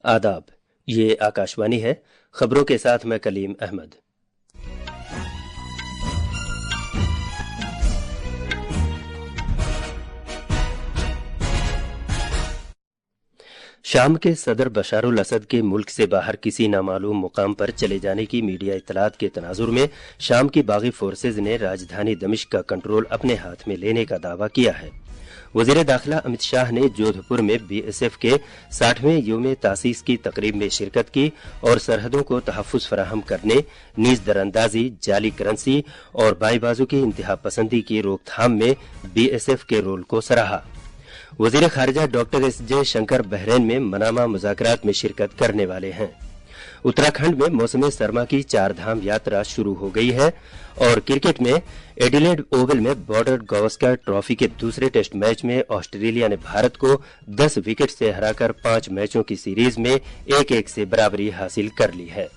आदाब, ये आकाशवाणी है। खबरों के साथ मैं कलीम अहमद। शाम के सदर बशारुल असद के मुल्क से बाहर किसी नामालूम मुकाम पर चले जाने की मीडिया इतलात के तनाजुर में शाम की बागी फोर्सेज ने राजधानी दमिश्क का कंट्रोल अपने हाथ में लेने का दावा किया है। वजीर दाखिला अमित शाह ने जोधपुर में बीएसएफ के 60वें यौम तासीस की तकरीब में शिरकत की और सरहदों को तहफ़्फ़ुज़ फराहम करने, नीज़ दरअंदाजी, जाली करेंसी और बाईबाजू की इंतहा पसंदी की रोकथाम में बीएसएफ के रोल को सराहा। वजीर खारिजा डॉक्टर एस जयशंकर बहरीन में मनामा मुज़ाकरात में शिरकत करने वाले हैं। उत्तराखंड में मौसम सरमा की 4 धाम यात्रा शुरू हो गई है और क्रिकेट में एडिलेड ओवल में बॉर्डर गावस्कर ट्रॉफी के दूसरे टेस्ट मैच में ऑस्ट्रेलिया ने भारत को 10 विकेट से हराकर 5 मैचों की सीरीज में 1-1 से बराबरी हासिल कर ली है।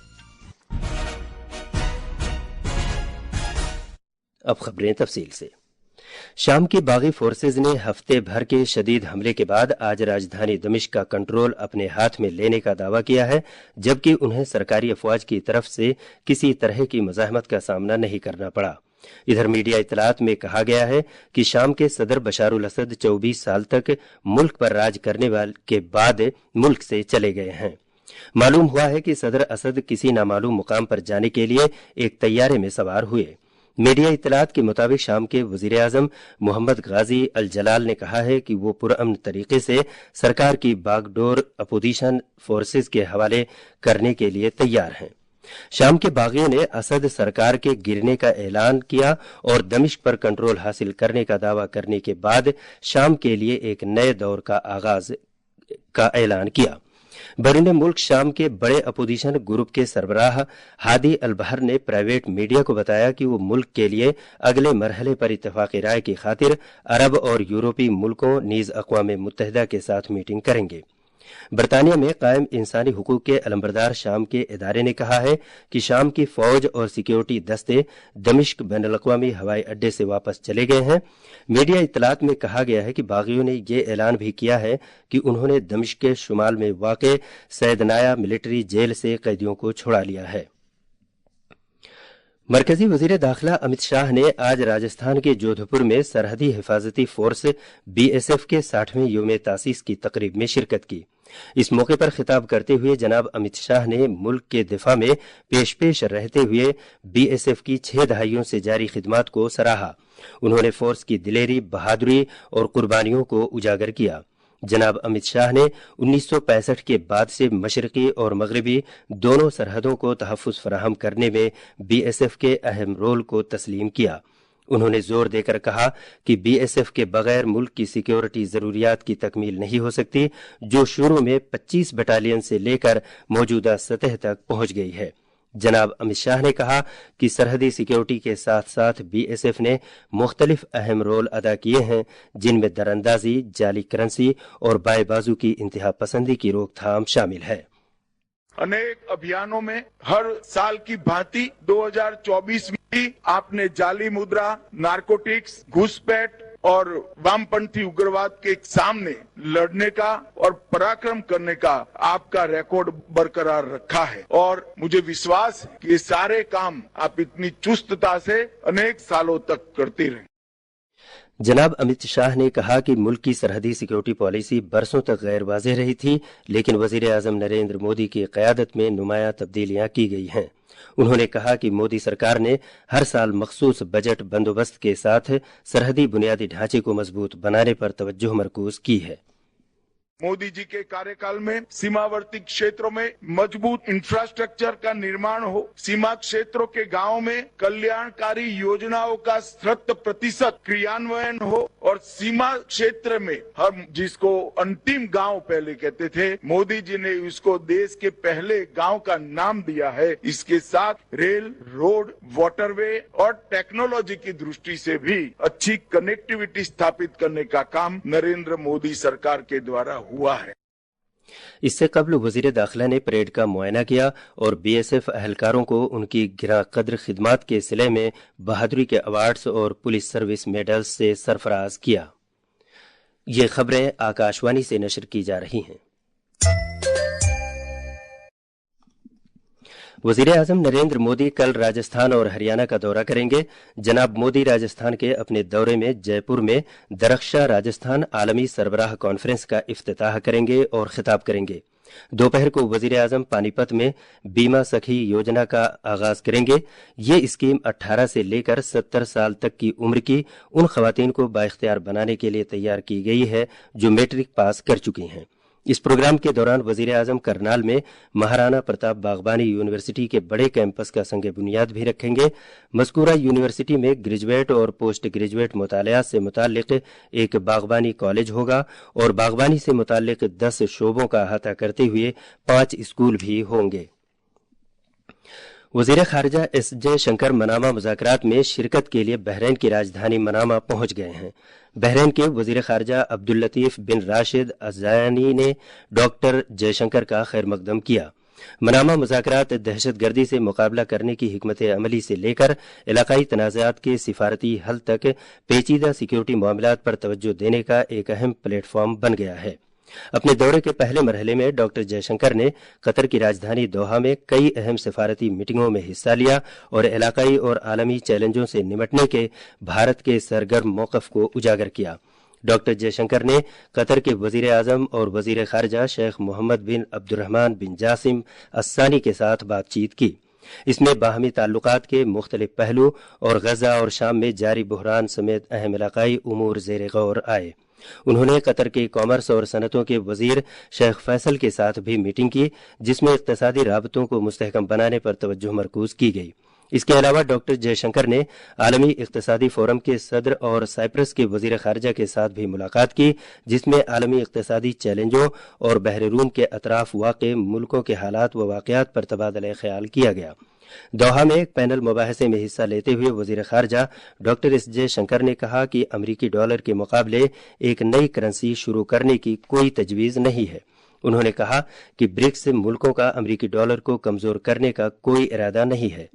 अब खबरें तफसील से। शाम की बागी फोर्सेज ने हफ्ते भर के शदीद हमले के बाद आज राजधानी दमिश्क का कंट्रोल अपने हाथ में लेने का दावा किया है, जबकि उन्हें सरकारी अफवाज की तरफ से किसी तरह की मुजाहमत का सामना नहीं करना पड़ा। इधर मीडिया इतलात में कहा गया है कि शाम के सदर बशारुल असद 24 साल तक मुल्क पर राज करने के बाद मुल्क से चले गए हैं। मालूम हुआ है कि सदर असद किसी नामालूम मुकाम पर जाने के लिए एक तैयारे में सवार हुए। मीडिया इतलात के मुताबिक शाम के वजीर आजम मोहम्मद गाजी अल जलाल ने कहा है कि वो पुरअमन तरीके से सरकार की बागडोर अपोजिशन फोर्सेज के हवाले करने के लिए तैयार हैं। शाम के बागियों ने असद सरकार के गिरने का ऐलान किया और दमिश्क पर कंट्रोल हासिल करने का दावा करने के बाद शाम के लिए एक नए दौर का आगाज का ऐलान किया। बैरून मुल्क शाम के बड़े अपोजिशन ग्रुप के सरबराह हादी अल बहर ने प्राइवेट मीडिया को बताया कि वो मुल्क के लिए अगले मरहले पर इत्तेफाकी राय की खातिर अरब और यूरोपीय मुल्कों नीज अक़वाम मुत्तहिदा के साथ मीटिंग करेंगे। बरतानिया में कायम इंसानी हुकूक के अलमबरदार शाम के इदारे ने कहा है कि शाम की फौज और सिक्योरिटी दस्ते दमिश्क बैनुल-अक़वामी हवाई अड्डे से वापस चले गए हैं। मीडिया इत्तलात में कहा गया है कि बागियों ने यह ऐलान भी किया है कि उन्होंने दमिश्क के शुमाल में वाक़े सैदनाया मिलिट्री जेल से कैदियों को छुड़ा लिया है। मरकजी वजीर दाखिला अमित शाह ने आज राजस्थान के जोधपुर में सरहदी हिफाजती फोर्स बीएसएफ के 60वें यौम तासीस की तकरीब में शिरकत की। इस मौके पर खिताब करते हुए जनाब अमित शाह ने मुल्क के दिफा में पेश रहते हुए बीएसएफ की 6 दहाइयों से जारी खिदमात को सराहा। उन्होंने फोर्स की दिलेरी, बहादुरी और कुर्बानियों को उजागर किया। जनाब अमित शाह ने 1965 के बाद से मशरकी और मगरबी दोनों सरहदों को तहफ़्फ़ुज़ फराहम करने में बीएसएफ के अहम रोल को तस्लीम किया। उन्होंने जोर देकर कहा कि बीएसएफ के बगैर मुल्क की सिक्योरिटी जरूरियात की तकमील नहीं हो सकती, जो शुरू में 25 बटालियन से लेकर मौजूदा सतह तक पहुंच गई है। जनाब अमित शाह ने कहा कि सरहदी सिक्योरिटी के साथ साथ बीएसएफ ने मुख्तलिफ अहम रोल अदा किए हैं, जिनमें दरअंदाजी, जाली करेंसी और बाएबाजू की इंतहा पसंदी की रोकथाम शामिल है। अनेक अभियानों में हर साल की भांति 2024 में भी आपने जाली मुद्रा, नारकोटिक्स, घुसपैठ और वामपंथी उग्रवाद के सामने लड़ने का और पराक्रम करने का आपका रिकॉर्ड बरकरार रखा है और मुझे विश्वास है कि ये सारे काम आप इतनी चुस्तता से अनेक सालों तक करते रहें। जनाब अमित शाह ने कहा कि मुल्क की सरहदी सिक्योरिटी पॉलिसी बरसों तक गैर वाज़ेह रही थी, लेकिन वजीर आजम नरेंद्र मोदी की क़यादत में नुमायां तब्दीलियां की गई हैं। उन्होंने कहा कि मोदी सरकार ने हर साल मखसूस बजट बंदोबस्त के साथ सरहदी बुनियादी ढांचे को मजबूत बनाने पर तवज्जो मरकूज की है। मोदी जी के कार्यकाल में सीमावर्ती क्षेत्रों में मजबूत इंफ्रास्ट्रक्चर का निर्माण हो, सीमा क्षेत्रों के गांवों में कल्याणकारी योजनाओं का 100% क्रियान्वयन हो और सीमा क्षेत्र में हम जिसको अंतिम गांव पहले कहते थे, मोदी जी ने इसको देश के पहले गांव का नाम दिया है। इसके साथ रेल, रोड, वाटरवे और टेक्नोलॉजी की दृष्टि से भी अच्छी कनेक्टिविटी स्थापित करने का काम नरेंद्र मोदी सरकार के द्वारा हुआ है। इससे कबल वजीर दाखिला ने परेड का मुआयना किया और बीएसएफ अहलकारों को उनकी गिरा कद्र खिदमात के सिले में बहादुरी के अवार्ड्स और पुलिस सर्विस मेडल्स से सरफराज किया। ये खबरें आकाशवाणी से नशर की जा रही हैं। वजीर आजम नरेंद्र मोदी कल राजस्थान और हरियाणा का दौरा करेंगे। जनाब मोदी राजस्थान के अपने दौरे में जयपुर में दरख्शा राजस्थान आलमी सरबराह कॉन्फ्रेंस का इफ्तिताह करेंगे और खिताब करेंगे। दोपहर को वजीर आजम पानीपत में बीमा सखी योजना का आगाज करेंगे। ये स्कीम 18 से लेकर 70 साल तक की उम्र की उन खवातीन को बाइख्तियार बनाने के लिए तैयार की गई है जो मैट्रिक पास कर चुकी हैं। इस प्रोग्राम के दौरान वजीर आजम करनाल में महाराणा प्रताप बागबानी यूनिवर्सिटी के बड़े कैंपस का संग बुनियाद भी रखेंगे। मज़कूरा यूनिवर्सिटी में ग्रेजुएट और पोस्ट ग्रेजुएट मुतालियात से मुताल्लिक एक बागबानी कॉलेज होगा और बागबानी से मुताल्लिक 10 शोबों का अहाता करते हुए 5 स्कूल भी होंगे। वजीर खारजा एस जयशंकर मनामा मुज़ाकरात में शिरकत के लिए बहरीन की राजधानी मनामा पहुंच गए हैं। बहरीन के वजीर खारजा अब्दुल लतीफ बिन राशिद अज़ानी ने डॉक्टर जयशंकर का खैर मकदम किया। मनामा मुज़ाकरात दहशत गर्दी से मुकाबला करने की हिकमत अमली से लेकर इलाकाई तनाज़ात के सिफारती हल तक पेचीदा सिक्योरिटी मामलात पर तवज्जो देने का एक अहम प्लेटफॉर्म बन गया है। अपने दौरे के पहले मरहले में डॉक्टर जयशंकर ने कतर की राजधानी दोहा में कई अहम सिफारती मीटिंगों में हिस्सा लिया और इलाकाई और आलमी चैलेंजों से निपटने के भारत के सरगर्म मौक़िफ़ को उजागर किया। डॉक्टर जयशंकर ने कतर के वजीर आजम और वजीर खारजा शेख मोहम्मद बिन अब्दुर्रहमान बिन जासिम अस्सानी के साथ बातचीत की। इसमें बाहमी ताल्लुकात के मुख्तलिफ पहलू और गजा और शाम में जारी बहरान समेत अहम इलाकाई उमूर ज़ेर गौर आए। उन्होंने कतर के कॉमर्स और सनतों के वजीर शेख फैसल के साथ भी मीटिंग की, जिसमें इक्तसादी राबतों को मुस्तहकम बनाने पर तवज्जो मरकूज की गई। इसके अलावा डॉक्टर जयशंकर ने आलमी इक्तसादी फोरम के सदर और साइप्रस के वजीर खारजा के साथ भी मुलाकात की, जिसमें आलमी इक्तसादी चैलेंजों और बहर रूम के अतराफ वाक़े मुल्कों के हालात व वाक़यात पर तबादला ख्याल किया गया। दोहा में एक पैनल मुबाहसे में हिस्सा लेते हुए वजीर खारजा डॉक्टर एस जयशंकर ने कहा कि अमरीकी डॉलर के मुकाबले एक नई करेंसी शुरू करने की कोई तजवीज़ नहीं है। उन्होंने कहा कि ब्रिक्स मुल्कों का अमरीकी डॉलर को कमजोर करने का कोई इरादा नहीं है।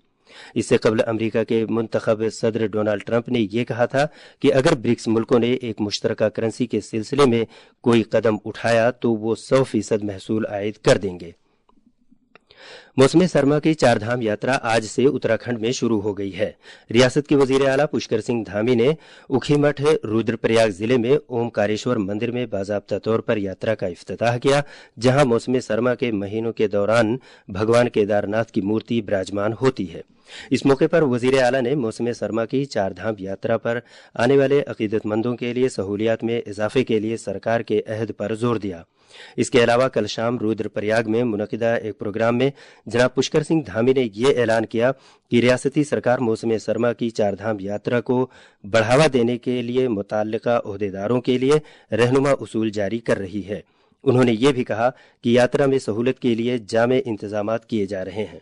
इससे कबल अमरीका के मुंतखब सदर डोनाल्ड ट्रंप ने यह कहा था कि अगर ब्रिक्स मुल्कों ने एक मुश्तरका करेंसी के सिलसिले में कोई कदम उठाया तो वो 100% महसूल आयद कर देंगे। मौसम सरमा की चारधाम यात्रा आज से उत्तराखंड में शुरू हो गई है। रियासत के वजीर आला पुष्कर सिंह धामी ने उखीमठ रुद्रप्रयाग जिले में ओमकारेश्वर मंदिर में बाजाब्ता तौर पर यात्रा का इफ्तिताह किया, जहां मौसम सरमा के महीनों के दौरान भगवान केदारनाथ की मूर्ति विराजमान होती है। इस मौके पर वजीर आला ने मौसम सरमा की चारधाम यात्रा पर आने वाले अकीदतमंदों के लिए सहूलियात में इजाफे के लिए सरकार के अहद पर जोर दिया। इसके अलावा कल शाम रुद्रप्रयाग में मुनक़िदा एक प्रोग्राम में जनाब पुष्कर सिंह धामी ने यह ऐलान किया कि रियासती सरकार मौसम सरमा की चारधाम यात्रा को बढ़ावा देने के लिए मुताल्लिका ओहदेदारों के लिए रहनुमा उसूल जारी कर रही है। उन्होंने ये भी कहा कि यात्रा में सहूलत के लिए जामे इंतजामात किए जा रहे हैं।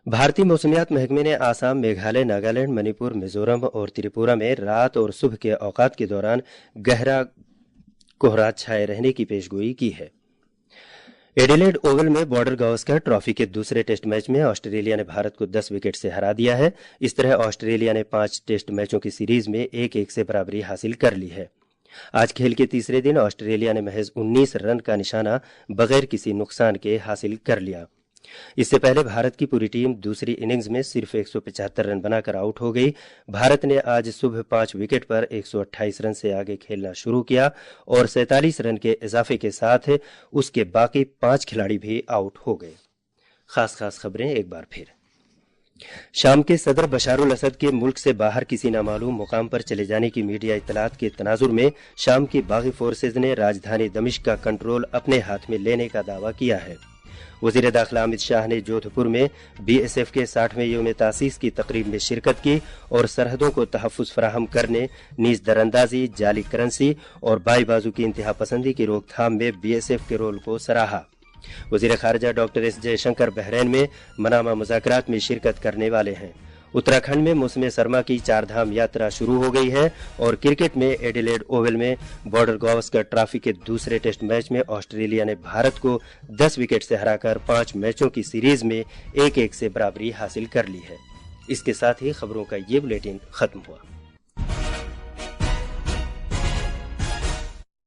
भारतीय मौसमियात महकमे ने आसाम, मेघालय, नागालैंड, मणिपुर, मिजोरम और त्रिपुरा में रात और सुबह के औकात के दौरान गहरा कोहरा छाए रहने की पेशगोई की है। एडिलेड ओवल में बॉर्डर गावस्कर ट्रॉफी के दूसरे टेस्ट मैच में ऑस्ट्रेलिया ने भारत को 10 विकेट से हरा दिया है। इस तरह ऑस्ट्रेलिया ने 5 टेस्ट मैचों की सीरीज में 1-1 से बराबरी हासिल कर ली है। आज खेल के तीसरे दिन ऑस्ट्रेलिया ने महज 19 रन का निशाना बगैर किसी नुकसान के हासिल कर लिया। इससे पहले भारत की पूरी टीम दूसरी इनिंग्स में सिर्फ 175 रन बनाकर आउट हो गई। भारत ने आज सुबह 5 विकेट पर 128 रन से आगे खेलना शुरू किया और 47 रन के इजाफे के साथ उसके बाकी 5 खिलाड़ी भी आउट हो गए। खास खबरें एक बार फिर। शाम के सदर बशारुल असद के मुल्क से बाहर किसी नामालूम मुकाम पर चले जाने की मीडिया इत्तलात के तनाजुर में शाम की बागी फोर्सेज ने राजधानी दमिश्क का कंट्रोल अपने हाथ में लेने का दावा किया है। वजीर दाखिला अमित शाह ने जोधपुर में बीएसएफ के 60वें यौम तासीस की तकरीब में शिरकत की और सरहदों को तहफ़्फ़ुज़ फराहम करने, नीज़ दरअंदाजी, जाली करेंसी और बाई बाजू की इंतहा पसंदी की रोकथाम में बीएसएफ के रोल को सराहा। वजीर खारजा डॉक्टर एस जयशंकर बहरीन में मनामा मुज़ाकरात में शिरकत करने वाले हैं। उत्तराखंड में मौसम सरमा की चारधाम यात्रा शुरू हो गई है और क्रिकेट में एडिलेड ओवल में बॉर्डर गावस्कर ट्रॉफी के दूसरे टेस्ट मैच में ऑस्ट्रेलिया ने भारत को 10 विकेट से हराकर 5 मैचों की सीरीज में 1-1 से बराबरी हासिल कर ली है। इसके साथ ही खबरों का ये बुलेटिन खत्म हुआ।